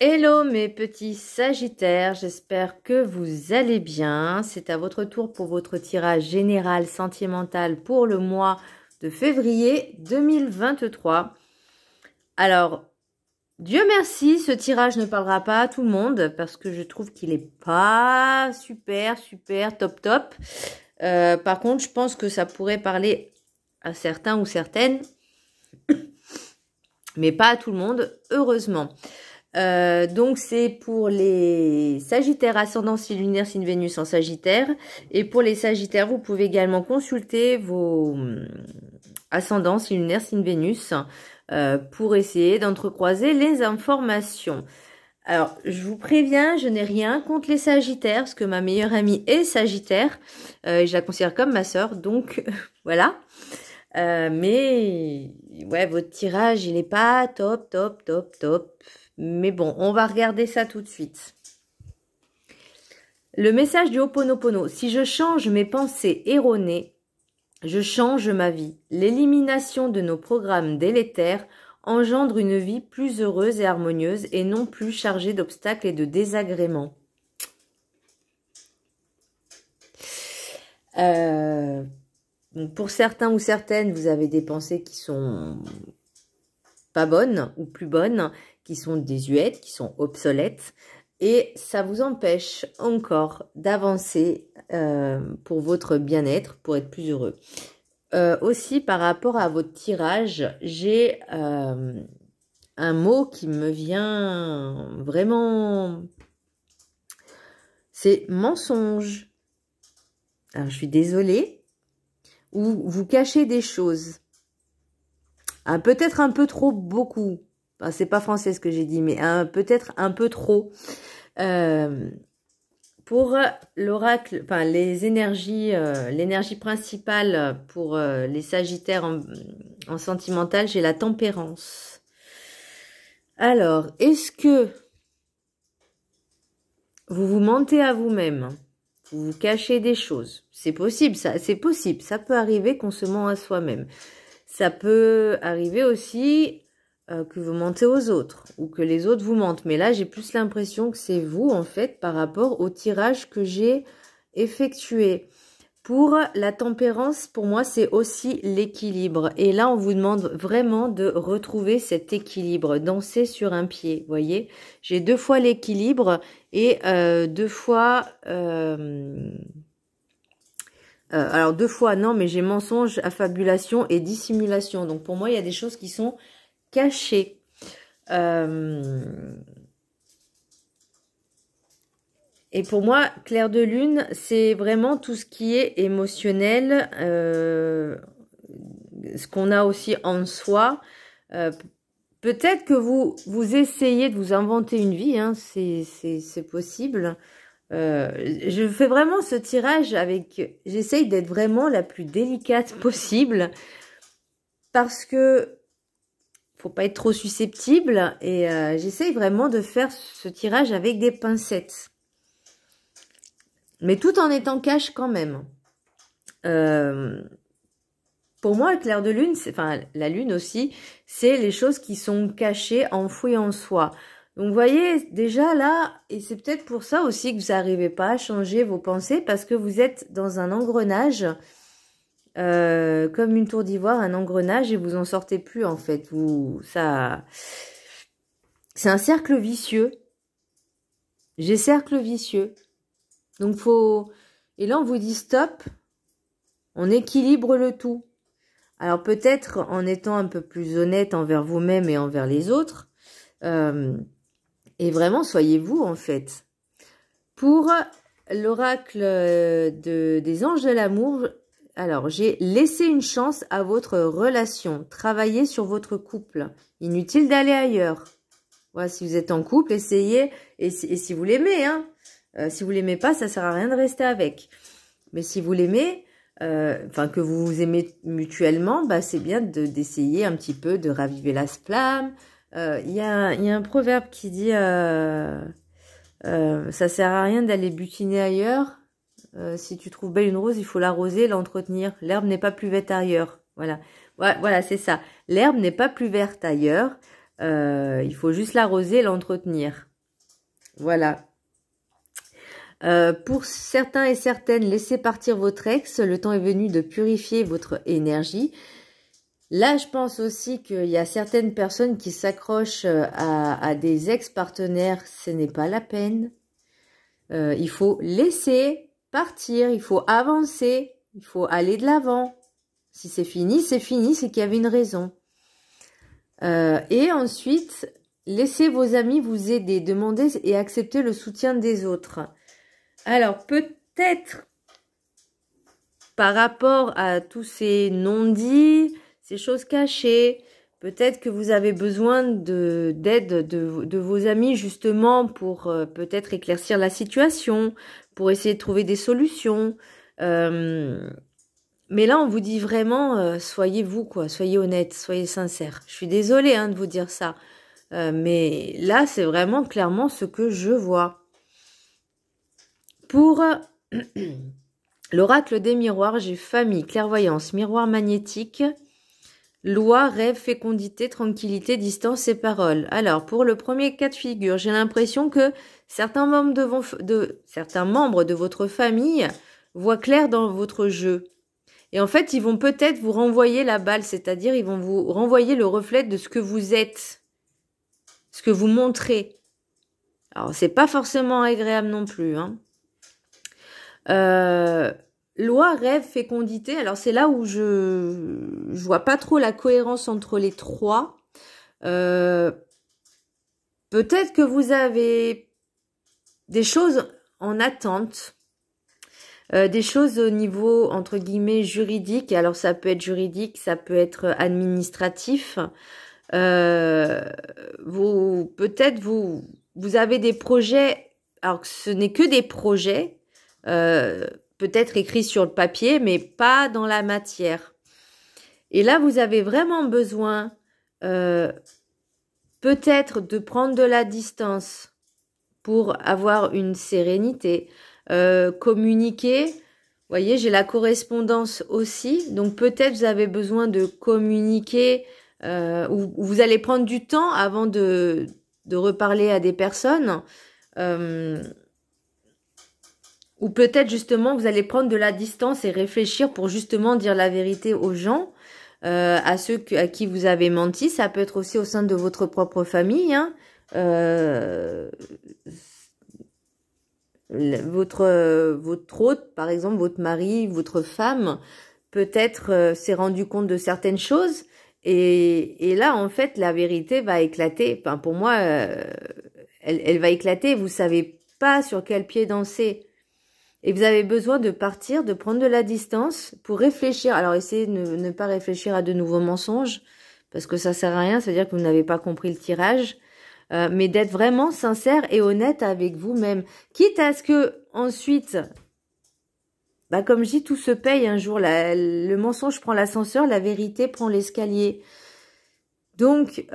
Hello mes petits Sagittaires, j'espère que vous allez bien. C'est à votre tour pour votre tirage général sentimental pour le mois de février 2023. Alors, Dieu merci, ce tirage ne parlera pas à tout le monde parce que je trouve qu'il est pas super, top. Par contre, je pense que ça pourrait parler à certains ou certaines, mais pas à tout le monde, heureusement. Donc c'est pour les Sagittaires ascendant signe lunaire signe Vénus en Sagittaire, et pour les Sagittaires vous pouvez également consulter vos ascendants signe lunaire signe Vénus pour essayer d'entrecroiser les informations. Alors je vous préviens, je n'ai rien contre les Sagittaires parce que ma meilleure amie est Sagittaire et je la considère comme ma sœur, donc voilà. Mais ouais, votre tirage il est pas top. Mais bon, on va regarder ça tout de suite. Le message du Ho'oponopono. Si je change mes pensées erronées, je change ma vie. L'élimination de nos programmes délétères engendre une vie plus heureuse et harmonieuse et non plus chargée d'obstacles et de désagréments. Pour certains ou certaines, vous avez des pensées qui sont pas bonnes ou plus bonnes, qui sont désuètes, qui sont obsolètes, et ça vous empêche encore d'avancer pour votre bien-être, pour être plus heureux. Aussi, par rapport à votre tirage, j'ai un mot qui me vient vraiment, c'est mensonge. Alors, je suis désolée, ou vous cachez des choses. Peut-être un peu trop beaucoup. Enfin, c'est pas français ce que j'ai dit, mais peut-être un peu trop. Pour l'oracle, enfin les énergies, l'énergie principale pour les Sagittaires en sentimental, j'ai la tempérance. Alors, est-ce que vous vous mentez à vous-même? Vous vous cachez des choses? C'est possible, ça, c'est possible. Ça peut arriver qu'on se ment à soi-même. Ça peut arriver aussi que vous mentez aux autres ou que les autres vous mentent. Mais là, j'ai plus l'impression que c'est vous, en fait, par rapport au tirage que j'ai effectué. Pour la tempérance, pour moi, c'est aussi l'équilibre. Et là, on vous demande vraiment de retrouver cet équilibre. Danser sur un pied, vous voyez. J'ai 2 fois l'équilibre et 2 fois... alors 2 fois, non, mais j'ai mensonge, affabulation et dissimulation. Donc pour moi, il y a des choses qui sont cachées. Et pour moi, clair de lune, c'est vraiment tout ce qui est émotionnel, ce qu'on a aussi en soi. Peut-être que vous essayez de vous inventer une vie, hein, c'est possible. Je fais vraiment ce tirage avec... J'essaye d'être vraiment la plus délicate possible parce que faut pas être trop susceptible et j'essaye vraiment de faire ce tirage avec des pincettes. Mais tout en étant cash quand même. Pour moi, le clair de lune, enfin la lune aussi, c'est les choses qui sont cachées, enfouies en soi. Donc, vous voyez, déjà là, et c'est peut-être pour ça aussi que vous n'arrivez pas à changer vos pensées, parce que vous êtes dans un engrenage, comme une tour d'ivoire, un engrenage, et vous en sortez plus, en fait. C'est un cercle vicieux. J'ai cercle vicieux. Donc, et là, on vous dit stop, on équilibre le tout. Alors, peut-être en étant un peu plus honnête envers vous-même et envers les autres, et vraiment, soyez vous, en fait. Pour l'oracle des anges de l'amour, alors, j'ai laissé une chance à votre relation. Travaillez sur votre couple. Inutile d'aller ailleurs. Voilà, si vous êtes en couple, essayez. Et si vous l'aimez, hein. Si vous l'aimez pas, ça sert à rien de rester avec. Mais si vous l'aimez, enfin, que vous vous aimez mutuellement, bah, c'est bien d'essayer un petit peu de raviver la flamme. Il y a un proverbe qui dit ça sert à rien d'aller butiner ailleurs. Si tu trouves belle une rose, il faut l'arroser, l'entretenir. L'herbe n'est pas plus verte ailleurs. Voilà, voilà, c'est ça. L'herbe n'est pas plus verte ailleurs. Il faut juste l'arroser et l'entretenir. Voilà. Pour certains et certaines, laissez partir votre ex. Le temps est venu de purifier votre énergie. Là, je pense aussi qu'il y a certaines personnes qui s'accrochent à des ex-partenaires. Ce n'est pas la peine. Il faut laisser partir. Il faut avancer. Il faut aller de l'avant. Si c'est fini, c'est qu'il y avait une raison. Et ensuite, laissez vos amis vous aider. Demandez et acceptez le soutien des autres. Alors, peut-être, par rapport à tous ces non-dits, ces choses cachées, peut-être que vous avez besoin d'aide de vos amis, justement, pour peut-être éclaircir la situation, pour essayer de trouver des solutions. Mais là, on vous dit vraiment, soyez vous, quoi, soyez honnête, soyez sincère. Je suis désolée de vous dire ça, mais là, c'est vraiment clairement ce que je vois. Pour l'oracle des miroirs, j'ai famille, clairvoyance, miroir magnétique, loi, rêve, fécondité, tranquillité, distance et parole. Alors, pour le premier cas de figure, j'ai l'impression que certains membres de votre famille voient clair dans votre jeu. Et en fait, ils vont peut-être vous renvoyer la balle, c'est-à-dire ils vont vous renvoyer le reflet de ce que vous êtes, ce que vous montrez. Alors, c'est pas forcément agréable non plus, hein. Loi, rêve, fécondité. Alors, c'est là où je vois pas trop la cohérence entre les trois. Peut-être que vous avez des choses en attente. Des choses au niveau, entre guillemets, juridique. Alors, ça peut être juridique, ça peut être administratif. Peut-être vous avez des projets, alors que ce n'est que des projets, peut-être écrits sur le papier, mais pas dans la matière. Et là, vous avez vraiment besoin, peut-être, de prendre de la distance pour avoir une sérénité. Communiquer, vous voyez, j'ai la correspondance aussi, donc peut-être vous avez besoin de communiquer, ou vous allez prendre du temps avant de reparler à des personnes, ou peut-être justement vous allez prendre de la distance et réfléchir pour justement dire la vérité aux gens, à ceux à qui vous avez menti. Ça peut être aussi au sein de votre propre famille, hein. Votre hôte, par exemple, votre mari, votre femme, peut-être s'est rendu compte de certaines choses, et là, en fait, la vérité va éclater. Enfin, pour moi, elle va éclater. Vous savez pas sur quel pied danser. Et vous avez besoin de partir, de prendre de la distance pour réfléchir. Alors, essayez de ne pas réfléchir à de nouveaux mensonges, parce que ça sert à rien, c'est-à-dire que vous n'avez pas compris le tirage. Mais d'être vraiment sincère et honnête avec vous-même. Quitte à ce que, ensuite, comme je dis, tout se paye un jour. Le mensonge prend l'ascenseur, la vérité prend l'escalier. Donc,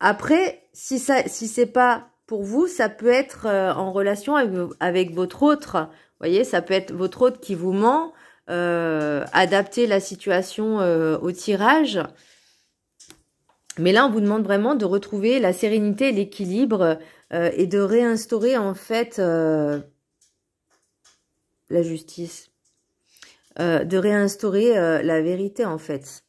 après, si c'est pas pour vous, ça peut être en relation avec votre autre. Vous voyez, ça peut être votre autre qui vous ment, adapter la situation au tirage. Mais là, on vous demande vraiment de retrouver la sérénité et l'équilibre et de réinstaurer en fait la justice, de réinstaurer la vérité en fait.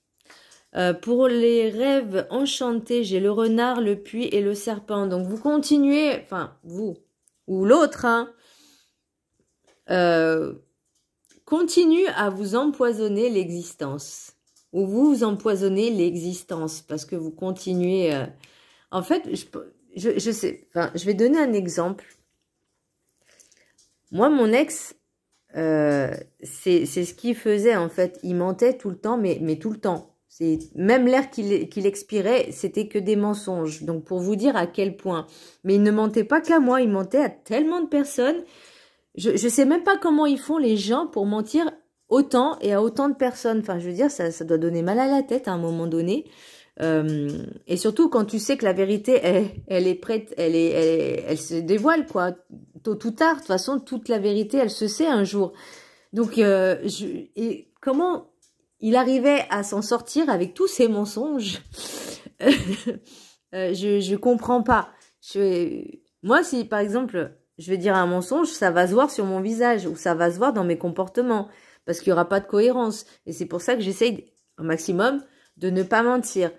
Pour les rêves enchantés, j'ai le renard, le puits et le serpent. Donc vous continuez, enfin vous ou l'autre, hein, continue à vous empoisonner l'existence. Ou vous empoisonnez l'existence parce que vous continuez. En fait, je sais. Enfin, je vais donner un exemple. Moi, mon ex, c'est ce qu'il faisait en fait. Il mentait tout le temps, mais tout le temps. C'est même l'air qu'il expirait, c'était que des mensonges. Donc pour vous dire à quel point. Mais il ne mentait pas qu'à moi, il mentait à tellement de personnes. Je sais même pas comment ils font les gens pour mentir autant et à autant de personnes. Enfin, je veux dire, ça doit donner mal à la tête à un moment donné. Et surtout quand tu sais que la vérité, elle est prête, elle se dévoile, quoi. Tôt ou tard, de toute façon, toute la vérité, elle se sait un jour. Donc, et comment il arrivait à s'en sortir avec tous ces mensonges? Je comprends pas. Moi, si par exemple, je vais dire un mensonge, ça va se voir sur mon visage ou ça va se voir dans mes comportements parce qu'il n'y aura pas de cohérence. Et c'est pour ça que j'essaye au maximum de ne pas mentir.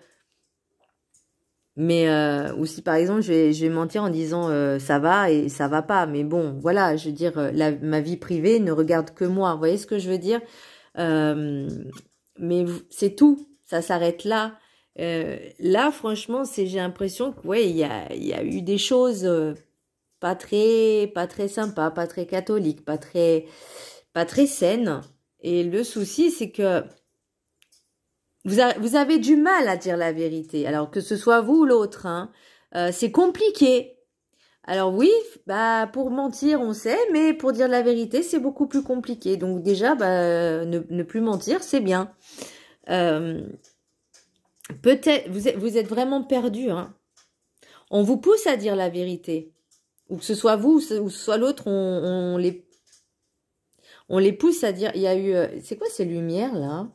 Mais ou si par exemple je vais mentir en disant ça va et ça va pas. Mais bon, voilà, je veux dire, ma vie privée ne regarde que moi. Vous voyez ce que je veux dire? Mais c'est tout, ça s'arrête là. Là, franchement, j'ai l'impression que ouais, il y a eu des choses pas très sympas, pas très catholiques, pas très saines. Et le souci, c'est que vous avez du mal à dire la vérité. Alors que ce soit vous ou l'autre, hein, c'est compliqué. Alors oui, bah pour mentir, on sait, mais pour dire la vérité, c'est beaucoup plus compliqué. Donc déjà, bah, ne plus mentir, c'est bien. Peut-être, vous êtes vraiment perdu. Hein. On vous pousse à dire la vérité. Ou que ce soit vous ou ce soit l'autre, on les pousse à dire... Il y a eu... c'est quoi ces lumières, là?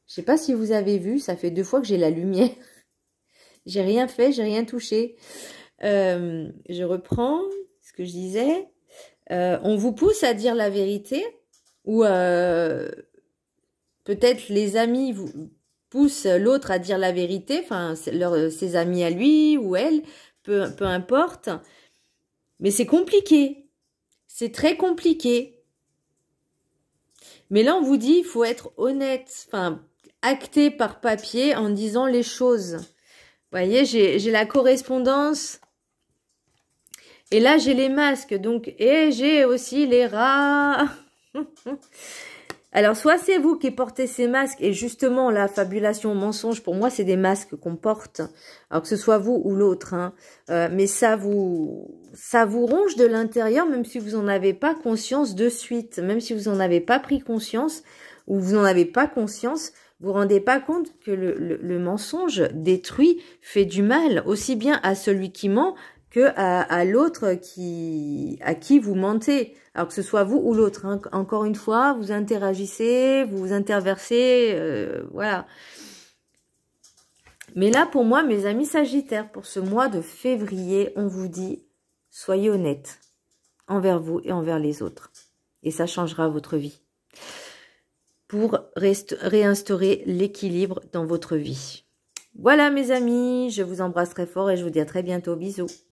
Je sais pas si vous avez vu, ça fait 2 fois que j'ai la lumière. J'ai rien fait, j'ai rien touché. Je reprends ce que je disais. On vous pousse à dire la vérité ou peut-être les amis vous poussent l'autre à dire la vérité, enfin ses amis à lui ou elle, peu importe. Mais c'est compliqué. C'est très compliqué. Mais là, on vous dit, il faut être honnête, enfin, acté par papier en disant les choses. Vous voyez, j'ai la correspondance. Et là, j'ai les masques. Donc, et j'ai aussi les rats. Alors, soit c'est vous qui portez ces masques. Et justement, la fabulation mensonge, pour moi, c'est des masques qu'on porte. Alors que ce soit vous ou l'autre. Hein. Mais ça vous ronge de l'intérieur, même si vous n'en avez pas conscience de suite. Même si vous n'en avez pas pris conscience ou vous n'en avez pas conscience. Vous vous rendez pas compte que le mensonge détruit, fait du mal, aussi bien à celui qui ment que à l'autre à qui vous mentez. Alors que ce soit vous ou l'autre. Hein. Encore une fois, vous interagissez, vous interversez, voilà. Mais là, pour moi, mes amis Sagittaires, pour ce mois de février, on vous dit, soyez honnêtes envers vous et envers les autres. Et ça changera votre vie. Pour réinstaurer l'équilibre dans votre vie. Voilà mes amis, je vous embrasse très fort et je vous dis à très bientôt. Bisous.